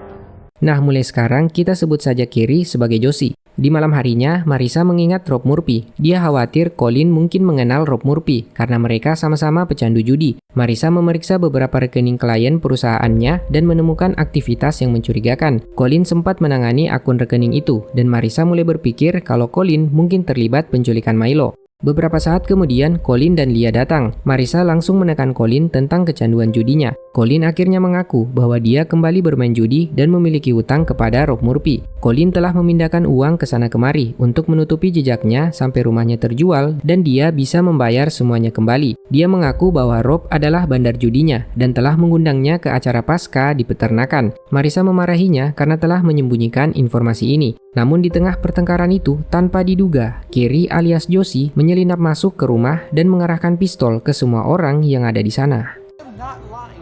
Nah, mulai sekarang kita sebut saja Carrie sebagai Josie. Di malam harinya, Marisa mengingat Rob Murphy. Dia khawatir Colin mungkin mengenal Rob Murphy karena mereka sama-sama pecandu judi. Marisa memeriksa beberapa rekening klien perusahaannya dan menemukan aktivitas yang mencurigakan. Colin sempat menangani akun rekening itu dan Marisa mulai berpikir kalau Colin mungkin terlibat penculikan Milo. Beberapa saat kemudian, Colin dan Lia datang. Marisa langsung menekan Colin tentang kecanduan judinya. Colin akhirnya mengaku bahwa dia kembali bermain judi dan memiliki hutang kepada Rob Murphy. Colin telah memindahkan uang ke sana kemari untuk menutupi jejaknya sampai rumahnya terjual dan dia bisa membayar semuanya kembali. Dia mengaku bahwa Rob adalah bandar judinya dan telah mengundangnya ke acara pasca di peternakan. Marisa memarahinya karena telah menyembunyikan informasi ini. Namun di tengah pertengkaran itu, tanpa diduga, Carrie alias Josie menyelinap masuk ke rumah dan mengarahkan pistol ke semua orang yang ada di sana.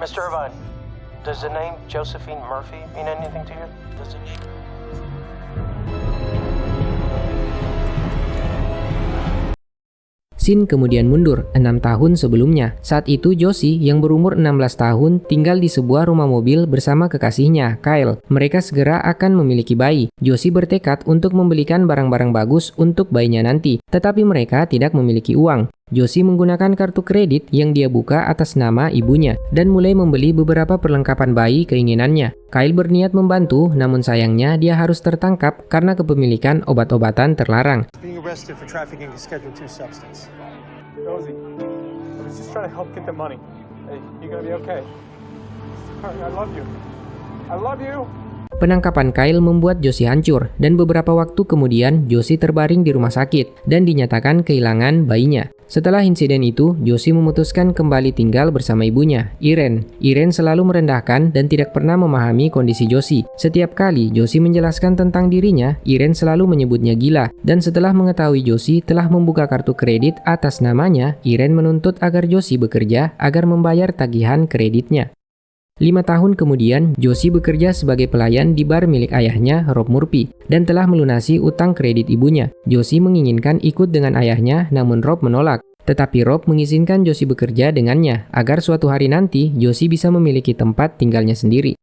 Mr. Irvine, does the name Josephine Murphy mean anything to you? Scene kemudian mundur 6 tahun sebelumnya. Saat itu Josie yang berumur 16 tahun tinggal di sebuah rumah mobil bersama kekasihnya, Kyle. Mereka segera akan memiliki bayi. Josie bertekad untuk membelikan barang-barang bagus untuk bayinya nanti, tetapi mereka tidak memiliki uang. Josie menggunakan kartu kredit yang dia buka atas nama ibunya dan mulai membeli beberapa perlengkapan bayi keinginannya. Kyle berniat membantu, namun sayangnya dia harus tertangkap karena kepemilikan obat-obatan terlarang. Being arrested for trafficking a Schedule II substance. Rosie, I was just trying to help get the money. Hey, you gonna be okay? I love you. I love you. Penangkapan Kyle membuat Josie hancur dan beberapa waktu kemudian Josie terbaring di rumah sakit dan dinyatakan kehilangan bayinya. Setelah insiden itu, Josie memutuskan kembali tinggal bersama ibunya, Irene. Irene selalu merendahkan dan tidak pernah memahami kondisi Josie. Setiap kali Josie menjelaskan tentang dirinya, Irene selalu menyebutnya gila. Dan setelah mengetahui Josie telah membuka kartu kredit atas namanya, Irene menuntut agar Josie bekerja agar membayar tagihan kreditnya. 5 tahun kemudian, Josie bekerja sebagai pelayan di bar milik ayahnya, Rob Murphy, dan telah melunasi utang kredit ibunya. Josie menginginkan ikut dengan ayahnya, namun Rob menolak. Tetapi Rob mengizinkan Josie bekerja dengannya, agar suatu hari nanti Josie bisa memiliki tempat tinggalnya sendiri.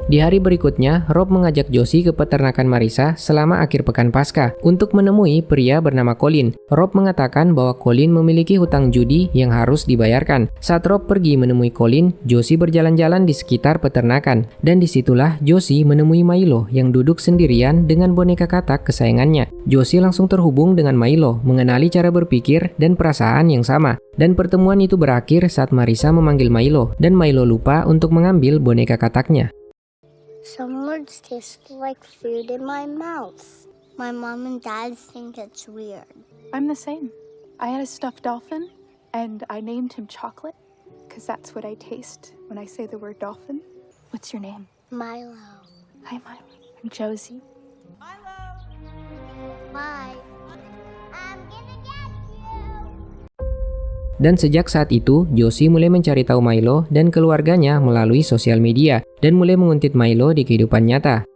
Di hari berikutnya, Rob mengajak Josie ke peternakan Marisa selama akhir pekan pasca untuk menemui pria bernama Colin. Rob mengatakan bahwa Colin memiliki hutang judi yang harus dibayarkan. Saat Rob pergi menemui Colin, Josie berjalan-jalan di sekitar peternakan. Dan disitulah Josie menemui Milo yang duduk sendirian dengan boneka katak kesayangannya. Josie langsung terhubung dengan Milo, mengenali cara berpikir dan perasaan yang sama. Dan pertemuan itu berakhir saat Marisa memanggil Milo, dan Milo lupa untuk mengambil boneka kataknya. Some words taste like food in my mouth. My mom and dad think it's weird. I'm the same. I had a stuffed dolphin, and I named him Chocolate, because that's what I taste when I say the word dolphin. What's your name? Milo. Hi, Milo. I'm Josie. Bye. I'm gonna get you. Dan sejak saat itu, Josie mulai mencari tahu Milo dan keluarganya melalui sosial media dan mulai menguntit Milo di kehidupan nyata.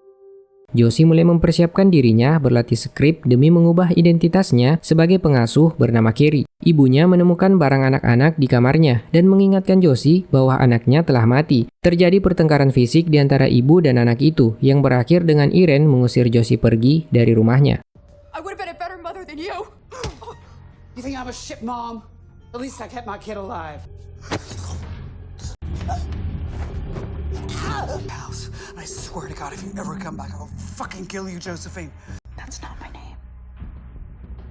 Josie mulai mempersiapkan dirinya berlatih skrip demi mengubah identitasnya sebagai pengasuh bernama Carrie. Ibunya menemukan barang anak-anak di kamarnya dan mengingatkan Josie bahwa anaknya telah mati. Terjadi pertengkaran fisik di antara ibu dan anak itu yang berakhir dengan Irene mengusir Josie pergi dari rumahnya. I would have been a better mother than you. You think I'm a shit mom? At least I kept my kid alive. Pals, I swear to God, if you ever come back, I will fucking kill you, Josephine. That's not my name.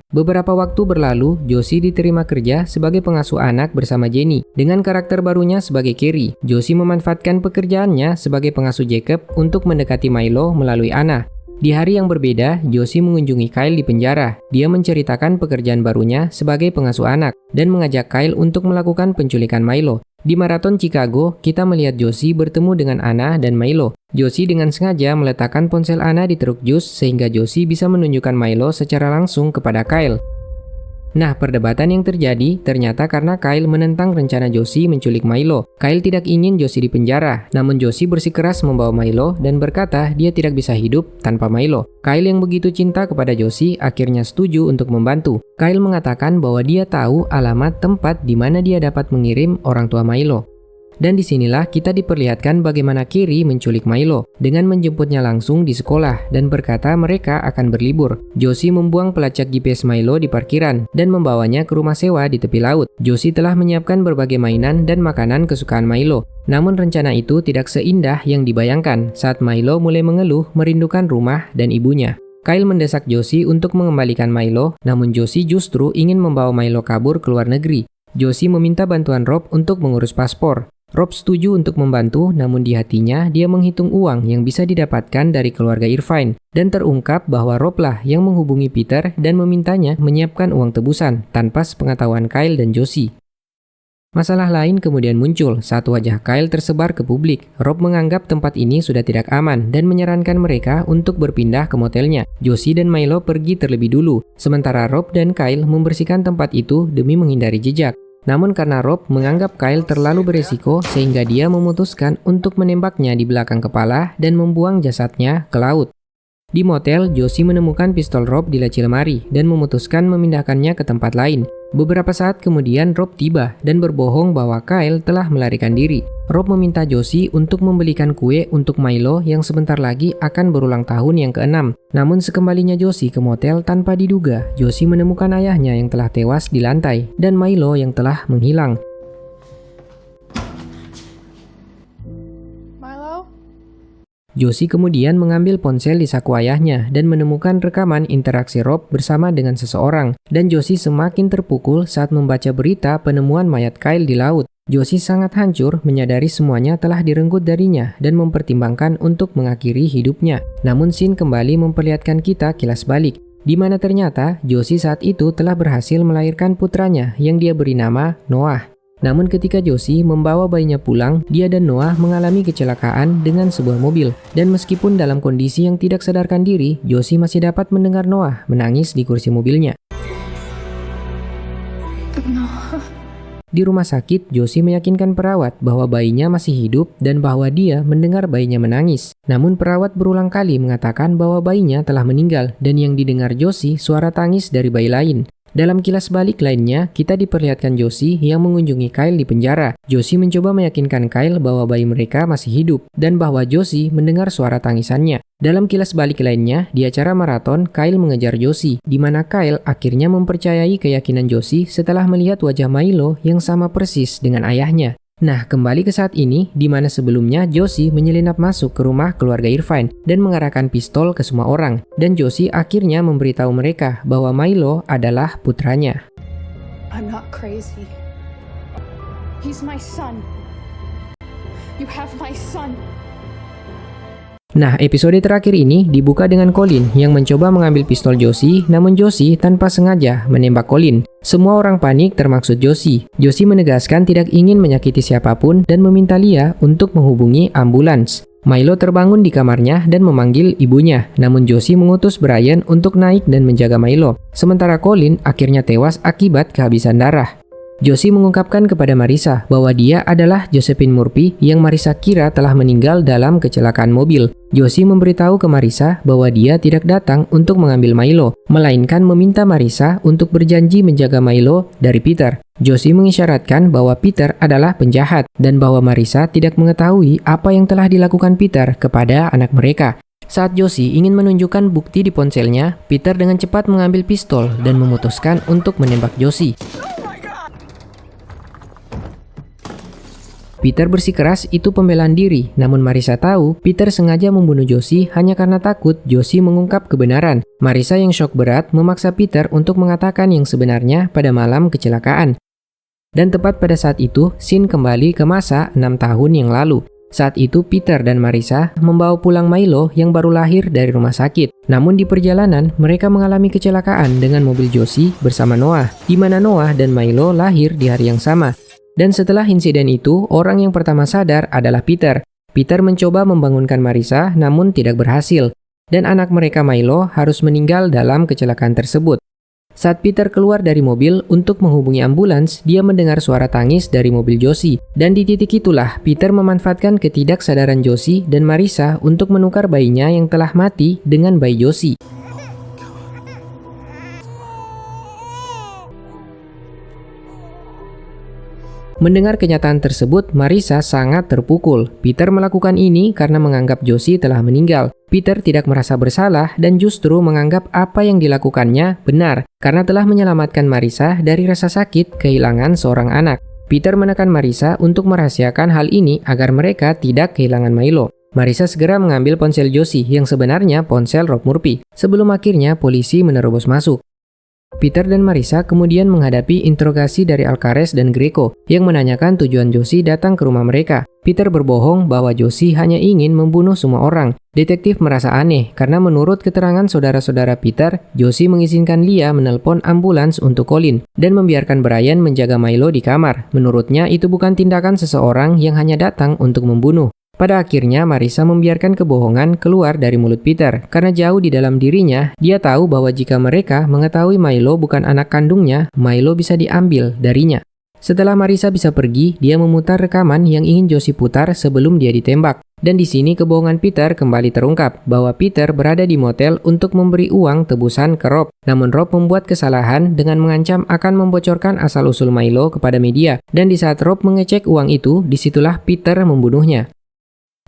Beberapa waktu berlalu, Josie diterima kerja sebagai pengasuh anak bersama Jenny. Dengan karakter barunya sebagai Carrie, Josie memanfaatkan pekerjaannya sebagai pengasuh Jacob untuk mendekati Milo melalui Anna. Di hari yang berbeda, Josie mengunjungi Kyle di penjara. Dia menceritakan pekerjaan barunya sebagai pengasuh anak dan mengajak Kyle untuk melakukan penculikan Milo. Di maraton Chicago, kita melihat Josie bertemu dengan Anna dan Milo. Josie dengan sengaja meletakkan ponsel Anna di truk jus sehingga Josie bisa menunjukkan Milo secara langsung kepada Kyle. Nah, perdebatan yang terjadi ternyata karena Kyle menentang rencana Josie menculik Milo. Kyle tidak ingin Josie dipenjara, namun Josie bersikeras membawa Milo dan berkata dia tidak bisa hidup tanpa Milo. Kyle yang begitu cinta kepada Josie akhirnya setuju untuk membantu. Kyle mengatakan bahwa dia tahu alamat tempat di mana dia dapat mengirim orang tua Milo. Dan disinilah kita diperlihatkan bagaimana Carrie menculik Milo dengan menjemputnya langsung di sekolah dan berkata mereka akan berlibur. Josie membuang pelacak GPS Milo di parkiran dan membawanya ke rumah sewa di tepi laut. Josie telah menyiapkan berbagai mainan dan makanan kesukaan Milo. Namun rencana itu tidak seindah yang dibayangkan saat Milo mulai mengeluh merindukan rumah dan ibunya. Kyle mendesak Josie untuk mengembalikan Milo, namun Josie justru ingin membawa Milo kabur ke luar negeri. Josie meminta bantuan Rob untuk mengurus paspor. Rob setuju untuk membantu, namun di hatinya dia menghitung uang yang bisa didapatkan dari keluarga Irvine. Dan terungkap bahwa Rob lah yang menghubungi Peter dan memintanya menyiapkan uang tebusan tanpa sepengetahuan Kyle dan Josie. Masalah lain kemudian muncul saat wajah Kyle tersebar ke publik. Rob menganggap tempat ini sudah tidak aman dan menyarankan mereka untuk berpindah ke motelnya. Josie dan Milo pergi terlebih dulu, sementara Rob dan Kyle membersihkan tempat itu demi menghindari jejak. Namun karena Rob menganggap Kyle terlalu beresiko sehingga dia memutuskan untuk menembaknya di belakang kepala dan membuang jasadnya ke laut. Di motel, Josie menemukan pistol Rob di laci lemari dan memutuskan memindahkannya ke tempat lain. Beberapa saat kemudian Rob tiba dan berbohong bahwa Kyle telah melarikan diri. Rob meminta Josie untuk membelikan kue untuk Milo yang sebentar lagi akan berulang tahun yang ke-6. Namun sekembalinya Josie ke motel tanpa diduga, Josie menemukan ayahnya yang telah tewas di lantai dan Milo yang telah menghilang. Josie kemudian mengambil ponsel di saku ayahnya dan menemukan rekaman interaksi Rob bersama dengan seseorang. Dan Josie semakin terpukul saat membaca berita penemuan mayat Kyle di laut. Josie sangat hancur menyadari semuanya telah direnggut darinya dan mempertimbangkan untuk mengakhiri hidupnya. Namun scene kembali memperlihatkan kita kilas balik, di mana ternyata Josie saat itu telah berhasil melahirkan putranya yang dia beri nama Noah. Namun ketika Josie membawa bayinya pulang, dia dan Noah mengalami kecelakaan dengan sebuah mobil. Dan meskipun dalam kondisi yang tidak sadarkan diri, Josie masih dapat mendengar Noah menangis di kursi mobilnya. Di rumah sakit, Josie meyakinkan perawat bahwa bayinya masih hidup dan bahwa dia mendengar bayinya menangis. Namun perawat berulang kali mengatakan bahwa bayinya telah meninggal dan yang didengar Josie suara tangis dari bayi lain. Dalam kilas balik lainnya, kita diperlihatkan Josie yang mengunjungi Kyle di penjara. Josie mencoba meyakinkan Kyle bahwa bayi mereka masih hidup dan bahwa Josie mendengar suara tangisannya. Dalam kilas balik lainnya, di acara maraton, Kyle mengejar Josie, di mana Kyle akhirnya mempercayai keyakinan Josie setelah melihat wajah Milo yang sama persis dengan ayahnya. Nah, kembali ke saat ini, di mana sebelumnya Josie menyelinap masuk ke rumah keluarga Irvine dan mengarahkan pistol ke semua orang. Dan Josie akhirnya memberitahu mereka bahwa Milo adalah putranya. I'm not crazy. He's my son. You have my son. Nah, episode terakhir ini dibuka dengan Colin yang mencoba mengambil pistol Josie, namun Josie tanpa sengaja menembak Colin. Semua orang panik termaksud Josie. Josie menegaskan tidak ingin menyakiti siapapun dan meminta Lia untuk menghubungi ambulans. Milo terbangun di kamarnya dan memanggil ibunya, namun Josie mengutus Brian untuk naik dan menjaga Milo. Sementara Colin akhirnya tewas akibat kehabisan darah. Josie mengungkapkan kepada Marissa bahwa dia adalah Josephine Murphy yang Marissa kira telah meninggal dalam kecelakaan mobil. Josie memberitahu ke Marissa bahwa dia tidak datang untuk mengambil Milo, melainkan meminta Marissa untuk berjanji menjaga Milo dari Peter. Josie mengisyaratkan bahwa Peter adalah penjahat dan bahwa Marissa tidak mengetahui apa yang telah dilakukan Peter kepada anak mereka. Saat Josie ingin menunjukkan bukti di ponselnya, Peter dengan cepat mengambil pistol dan memutuskan untuk menembak Josie. Peter bersikeras itu pembelaan diri, namun Marissa tahu Peter sengaja membunuh Josie hanya karena takut Josie mengungkap kebenaran. Marissa yang shock berat memaksa Peter untuk mengatakan yang sebenarnya pada malam kecelakaan. Dan tepat pada saat itu, scene kembali ke masa 6 tahun yang lalu. Saat itu Peter dan Marissa membawa pulang Milo yang baru lahir dari rumah sakit. Namun di perjalanan mereka mengalami kecelakaan dengan mobil Josie bersama Noah, di mana Noah dan Milo lahir di hari yang sama. Dan setelah insiden itu, orang yang pertama sadar adalah Peter. Peter mencoba membangunkan Marissa namun tidak berhasil. Dan anak mereka Milo harus meninggal dalam kecelakaan tersebut. Saat Peter keluar dari mobil untuk menghubungi ambulans, dia mendengar suara tangis dari mobil Josie. Dan di titik itulah Peter memanfaatkan ketidaksadaran Josie dan Marissa untuk menukar bayinya yang telah mati dengan bayi Josie. Mendengar kenyataan tersebut, Marissa sangat terpukul. Peter melakukan ini karena menganggap Josie telah meninggal. Peter tidak merasa bersalah dan justru menganggap apa yang dilakukannya benar karena telah menyelamatkan Marissa dari rasa sakit kehilangan seorang anak. Peter menekan Marissa untuk merahasiakan hal ini agar mereka tidak kehilangan Milo. Marissa segera mengambil ponsel Josie yang sebenarnya ponsel Rob Murphy sebelum akhirnya polisi menerobos masuk. Peter dan Marissa kemudian menghadapi interogasi dari Alcaraz dan Greco yang menanyakan tujuan Josie datang ke rumah mereka. Peter berbohong bahwa Josie hanya ingin membunuh semua orang. Detektif merasa aneh karena menurut keterangan saudara-saudara Peter, Josie mengizinkan Leah menelpon ambulans untuk Colin dan membiarkan Brian menjaga Milo di kamar. Menurutnya itu bukan tindakan seseorang yang hanya datang untuk membunuh. Pada akhirnya, Marissa membiarkan kebohongan keluar dari mulut Peter. Karena jauh di dalam dirinya, dia tahu bahwa jika mereka mengetahui Milo bukan anak kandungnya, Milo bisa diambil darinya. Setelah Marissa bisa pergi, dia memutar rekaman yang ingin Josie putar sebelum dia ditembak. Dan di sini kebohongan Peter kembali terungkap bahwa Peter berada di motel untuk memberi uang tebusan ke Rob. Namun Rob membuat kesalahan dengan mengancam akan membocorkan asal-usul Milo kepada media. Dan di saat Rob mengecek uang itu, disitulah Peter membunuhnya.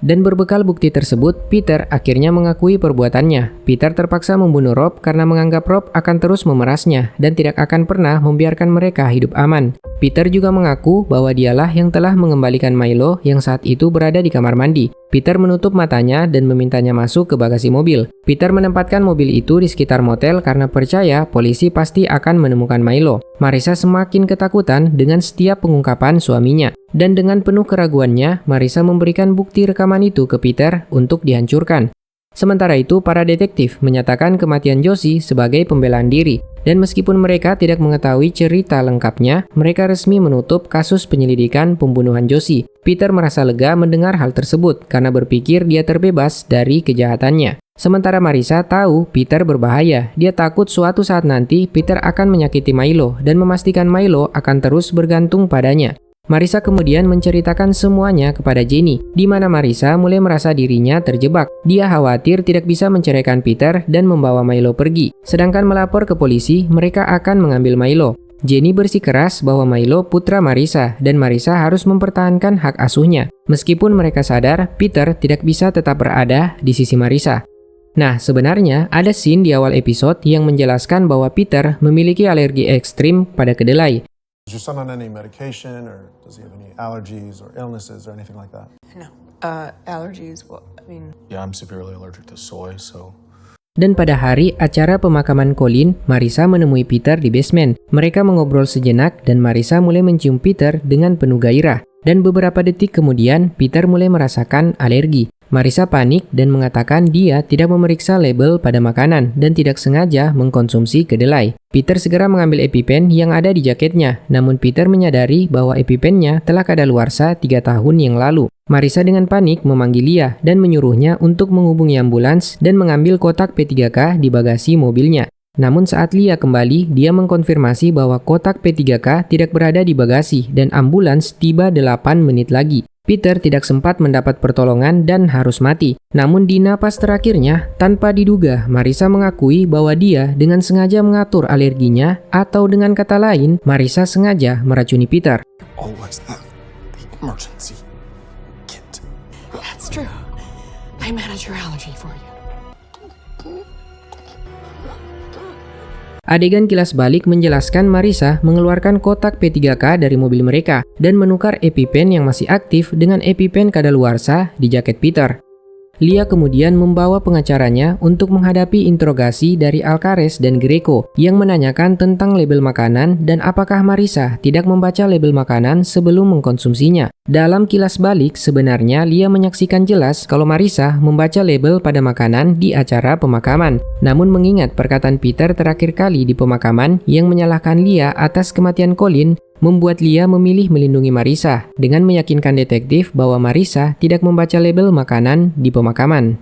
Dan berbekal bukti tersebut, Peter akhirnya mengakui perbuatannya. Peter terpaksa membunuh Rob karena menganggap Rob akan terus memerasnya dan tidak akan pernah membiarkan mereka hidup aman. Peter juga mengaku bahwa dialah yang telah mengembalikan Milo yang saat itu berada di kamar mandi. Peter menutup matanya dan memintanya masuk ke bagasi mobil. Peter menempatkan mobil itu di sekitar motel karena percaya polisi pasti akan menemukan Milo. Marissa semakin ketakutan dengan setiap pengungkapan suaminya. Dan dengan penuh keraguannya, Marissa memberikan bukti rekaman itu ke Peter untuk dihancurkan. Sementara itu, para detektif menyatakan kematian Josie sebagai pembelaan diri. Dan meskipun mereka tidak mengetahui cerita lengkapnya, mereka resmi menutup kasus penyelidikan pembunuhan Josie. Peter merasa lega mendengar hal tersebut karena berpikir dia terbebas dari kejahatannya. Sementara Marissa tahu Peter berbahaya. Dia takut suatu saat nanti Peter akan menyakiti Milo dan memastikan Milo akan terus bergantung padanya. Marissa kemudian menceritakan semuanya kepada Jenny, di mana Marissa mulai merasa dirinya terjebak. Dia khawatir tidak bisa menceraikan Peter dan membawa Milo pergi. Sedangkan melapor ke polisi, mereka akan mengambil Milo. Jenny bersikeras bahwa Milo putra Marissa dan Marissa harus mempertahankan hak asuhnya. Meskipun mereka sadar Peter tidak bisa tetap berada di sisi Marissa. Nah, sebenarnya ada scene di awal episode yang menjelaskan bahwa Peter memiliki alergi ekstrim pada kedelai. Is your son on any medication, or does he have any allergies or illnesses or anything like that? No. Allergies, well, I mean... Yeah, I'm severely allergic to soy, so... Dan pada hari acara pemakaman Colin, Marissa menemui Peter di basement. Mereka mengobrol sejenak dan Marissa mulai mencium Peter dengan penuh gairah. Dan beberapa detik kemudian, Peter mulai merasakan alergi. Marissa panik dan mengatakan dia tidak memeriksa label pada makanan dan tidak sengaja mengkonsumsi kedelai. Peter segera mengambil EpiPen yang ada di jaketnya, namun Peter menyadari bahwa EpiPen-nya telah kadaluarsa 3 tahun yang lalu. Marissa dengan panik memanggil Leah dan menyuruhnya untuk menghubungi ambulans dan mengambil kotak P3K di bagasi mobilnya. Namun saat Leah kembali, dia mengkonfirmasi bahwa kotak P3K tidak berada di bagasi dan ambulans tiba 8 menit lagi. Peter tidak sempat mendapat pertolongan dan harus mati. Namun di napas terakhirnya, tanpa diduga, Marissa mengakui bahwa dia dengan sengaja mengatur alerginya atau dengan kata lain, Marissa sengaja meracuni Peter. Always have the emergency kit. That's true. I manage your allergy for you. Adegan kilas balik menjelaskan Marissa mengeluarkan kotak P3K dari mobil mereka dan menukar EpiPen yang masih aktif dengan EpiPen kadaluarsa di jaket Peter. Lia kemudian membawa pengacaranya untuk menghadapi interogasi dari Alcares dan Greco yang menanyakan tentang label makanan dan apakah Marissa tidak membaca label makanan sebelum mengkonsumsinya. Dalam kilas balik, sebenarnya Lia menyaksikan jelas kalau Marissa membaca label pada makanan di acara pemakaman. Namun mengingat perkataan Peter terakhir kali di pemakaman yang menyalahkan Lia atas kematian Colin, membuat Lia memilih melindungi Marissa dengan meyakinkan detektif bahwa Marissa tidak membaca label makanan di pemakaman.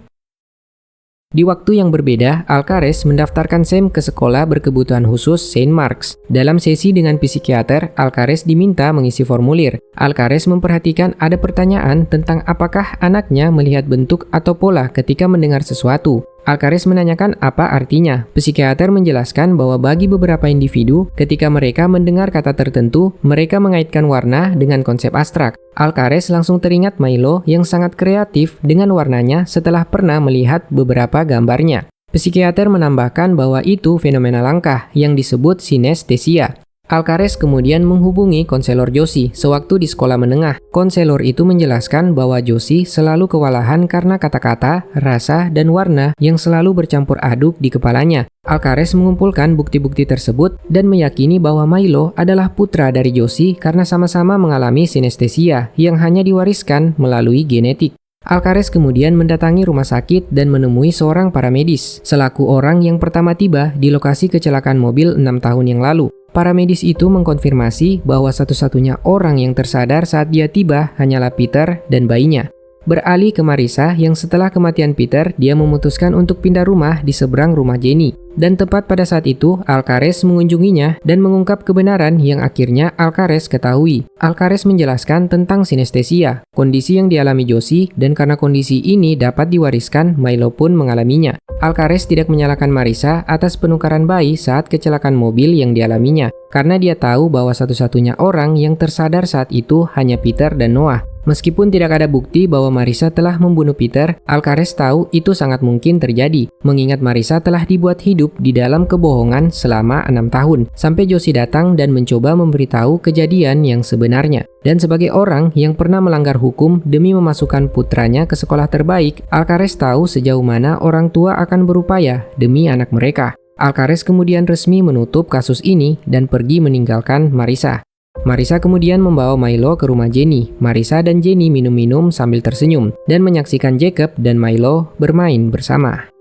Di waktu yang berbeda, Alcares mendaftarkan Sam ke sekolah berkebutuhan khusus St. Mark's. Dalam sesi dengan psikiater, Alcares diminta mengisi formulir. Alcares memperhatikan ada pertanyaan tentang apakah anaknya melihat bentuk atau pola ketika mendengar sesuatu. Alcares menanyakan apa artinya. Psikiater menjelaskan bahwa bagi beberapa individu, ketika mereka mendengar kata tertentu, mereka mengaitkan warna dengan konsep abstrak. Alcares langsung teringat Milo yang sangat kreatif dengan warnanya setelah pernah melihat beberapa gambarnya. Psikiater menambahkan bahwa itu fenomena langka yang disebut sinestesia. Alcares kemudian menghubungi konselor Josie sewaktu di sekolah menengah. Konselor itu menjelaskan bahwa Josie selalu kewalahan karena kata-kata, rasa, dan warna yang selalu bercampur aduk di kepalanya. Alcares mengumpulkan bukti-bukti tersebut dan meyakini bahwa Milo adalah putra dari Josie karena sama-sama mengalami sinestesia yang hanya diwariskan melalui genetik. Alcares kemudian mendatangi rumah sakit dan menemui seorang paramedis, selaku orang yang pertama tiba di lokasi kecelakaan mobil 6 tahun yang lalu. Paramedis itu mengkonfirmasi bahwa satu-satunya orang yang tersadar saat dia tiba hanyalah Peter dan bayinya. Beralih ke Marissa yang setelah kematian Peter, dia memutuskan untuk pindah rumah di seberang rumah Jenny. Dan tepat pada saat itu, Alcares mengunjunginya dan mengungkap kebenaran yang akhirnya Alcares ketahui. Alcares menjelaskan tentang sinestesia, kondisi yang dialami Josie, dan karena kondisi ini dapat diwariskan, Milo pun mengalaminya. Alcares tidak menyalahkan Marissa atas penukaran bayi saat kecelakaan mobil yang dialaminya, karena dia tahu bahwa satu-satunya orang yang tersadar saat itu hanya Peter dan Noah. Meskipun tidak ada bukti bahwa Marissa telah membunuh Peter, Alcares tahu itu sangat mungkin terjadi, mengingat Marissa telah dibuat hidup di dalam kebohongan selama 6 tahun, sampai Josie datang dan mencoba memberitahu kejadian yang sebenarnya. Dan sebagai orang yang pernah melanggar hukum demi memasukkan putranya ke sekolah terbaik, Alcares tahu sejauh mana orang tua akan berupaya demi anak mereka. Alcares kemudian resmi menutup kasus ini dan pergi meninggalkan Marissa. Marissa kemudian membawa Milo ke rumah Jenny. Marissa dan Jenny minum-minum sambil tersenyum dan menyaksikan Jacob dan Milo bermain bersama.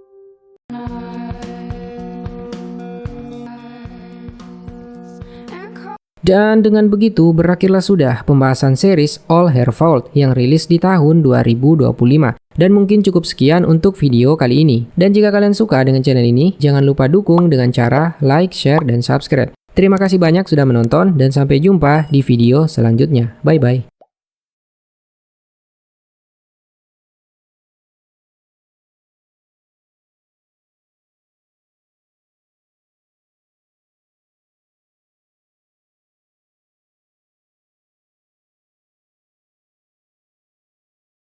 Dan dengan begitu berakhirlah sudah pembahasan series All Her Fault yang rilis di tahun 2025. Dan mungkin cukup sekian untuk video kali ini. Dan jika kalian suka dengan channel ini, jangan lupa dukung dengan cara like, share, dan subscribe. Terima kasih banyak sudah menonton dan sampai jumpa di video selanjutnya. Bye-bye.